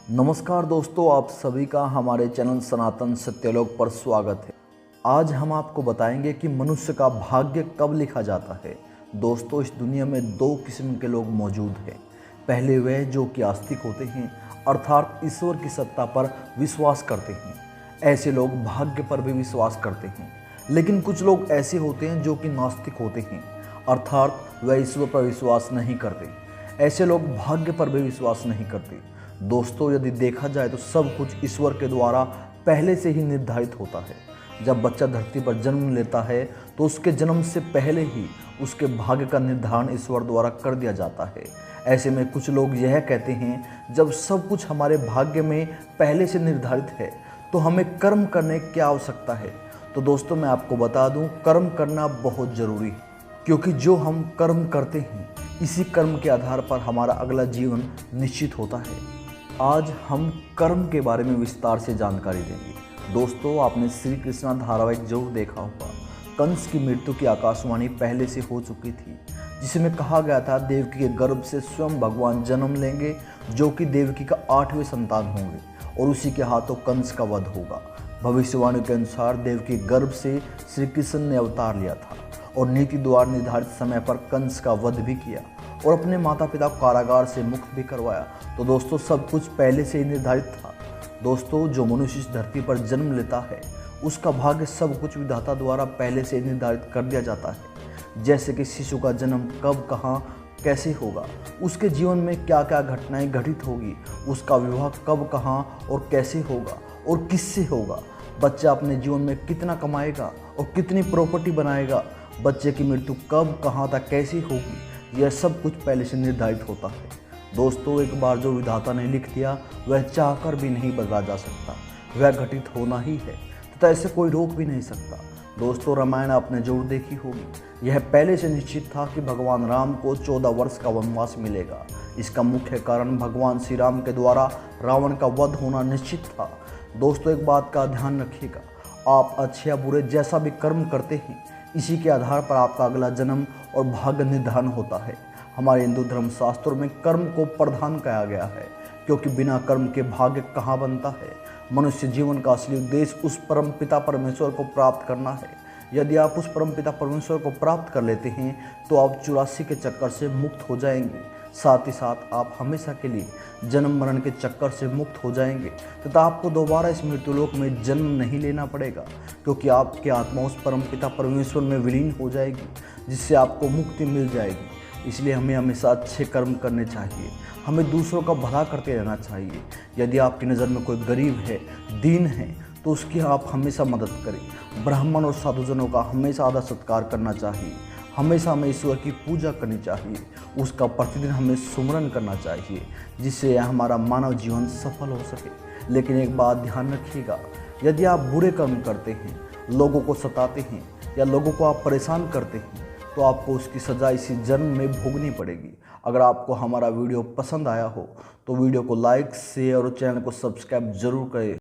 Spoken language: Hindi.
नमस्कार दोस्तों, आप सभी का हमारे चैनल सनातन सत्यलोक पर स्वागत है। आज हम आपको बताएंगे कि मनुष्य का भाग्य कब लिखा जाता है। दोस्तों, इस दुनिया में दो किस्म के लोग मौजूद हैं। पहले वह जो कि आस्तिक होते हैं, अर्थात ईश्वर की सत्ता पर विश्वास करते हैं। ऐसे लोग भाग्य पर भी विश्वास करते हैं। लेकिन कुछ लोग ऐसे होते हैं जो कि नास्तिक होते हैं, अर्थात वह ईश्वर पर विश्वास नहीं करते। ऐसे लोग भाग्य पर भी विश्वास नहीं करते। दोस्तों, यदि देखा जाए तो सब कुछ ईश्वर के द्वारा पहले से ही निर्धारित होता है। जब बच्चा धरती पर जन्म लेता है तो उसके जन्म से पहले ही उसके भाग्य का निर्धारण ईश्वर द्वारा कर दिया जाता है। ऐसे में कुछ लोग यह कहते हैं, जब सब कुछ हमारे भाग्य में पहले से निर्धारित है तो हमें कर्म करने की क्या आवश्यकता है। तो दोस्तों, मैं आपको बता दूं, कर्म करना बहुत ज़रूरी है, क्योंकि जो हम कर्म करते हैं इसी कर्म के आधार पर हमारा अगला जीवन निश्चित होता है। आज हम कर्म के बारे में विस्तार से जानकारी देंगे। दोस्तों, आपने श्री कृष्णा धारावाहिक जरूर देखा होगा। कंस की मृत्यु की आकाशवाणी पहले से हो चुकी थी, जिसमें कहा गया था देवकी के गर्भ से स्वयं भगवान जन्म लेंगे, जो कि देवकी का 8वें संतान होंगे और उसी के हाथों कंस का वध होगा। भविष्यवाणी के अनुसार देवकी के गर्भ से श्री कृष्ण ने अवतार लिया था और नीति द्वारा निर्धारित समय पर कंस का वध भी किया और अपने माता पिता को कारागार से मुक्त भी करवाया। तो दोस्तों, सब कुछ पहले से ही निर्धारित था। दोस्तों, जो मनुष्य इस धरती पर जन्म लेता है उसका भाग्य सब कुछ विधाता द्वारा पहले से ही निर्धारित कर दिया जाता है। जैसे कि शिशु का जन्म कब, कहाँ, कैसे होगा, उसके जीवन में क्या क्या घटनाएं घटित होगी, उसका विवाह कब, कहाँ और कैसे होगा और किससे होगा, बच्चा अपने जीवन में कितना कमाएगा और कितनी प्रॉपर्टी बनाएगा, बच्चे की मृत्यु कब, कहाँ तक, कैसी होगी, यह सब कुछ पहले से निर्धारित होता है। दोस्तों, एक बार जो विधाता ने लिख दिया वह चाहकर भी नहीं बदला जा सकता, वह घटित होना ही है तथा ऐसे कोई रोक भी नहीं सकता। दोस्तों, रामायण आपने जरूर देखी होगी। यह पहले से निश्चित था कि भगवान राम को 14 वर्ष का वनवास मिलेगा। इसका मुख्य कारण भगवान श्री राम के द्वारा रावण का वध होना निश्चित था। दोस्तों, एक बात का ध्यान रखिएगा, आप अच्छे या बुरे जैसा भी कर्म करते हैं इसी के आधार पर आपका अगला जन्म और भाग्य निर्धारण होता है। हमारे हिंदू धर्म शास्त्रों में कर्म को प्रधान कहा गया है, क्योंकि बिना कर्म के भाग्य कहाँ बनता है। मनुष्य जीवन का असली उद्देश्य उस परम पिता परमेश्वर को प्राप्त करना है। यदि आप उस परम पिता परमेश्वर को प्राप्त कर लेते हैं तो आप 84 के चक्कर से मुक्त हो जाएंगे। साथ ही साथ आप हमेशा के लिए जन्म मरण के चक्कर से मुक्त हो जाएंगे तथा आपको दोबारा इस मृत्युलोक में जन्म नहीं लेना पड़ेगा, क्योंकि आपकी आत्मा उस परम पिता परमेश्वर में विलीन हो जाएगी, जिससे आपको मुक्ति मिल जाएगी। इसलिए हमें हमेशा अच्छे कर्म करने चाहिए, हमें दूसरों का भला करते रहना चाहिए। यदि आपकी नज़र में कोई गरीब है, दीन है, तो उसकी आप हमेशा मदद करें। ब्राह्मण और साधुजनों का हमेशा आदर सत्कार करना चाहिए। हमेशा हमें ईश्वर की पूजा करनी चाहिए, उसका प्रतिदिन हमें सुमरन करना चाहिए, जिससे हमारा मानव जीवन सफल हो सके। लेकिन एक बात ध्यान रखिएगा, यदि आप बुरे कर्म करते हैं, लोगों को सताते हैं या लोगों को आप परेशान करते हैं तो आपको उसकी सज़ा इसी जन्म में भोगनी पड़ेगी। अगर आपको हमारा वीडियो पसंद आया हो तो वीडियो को लाइक, शेयर और चैनल को सब्सक्राइब जरूर करें।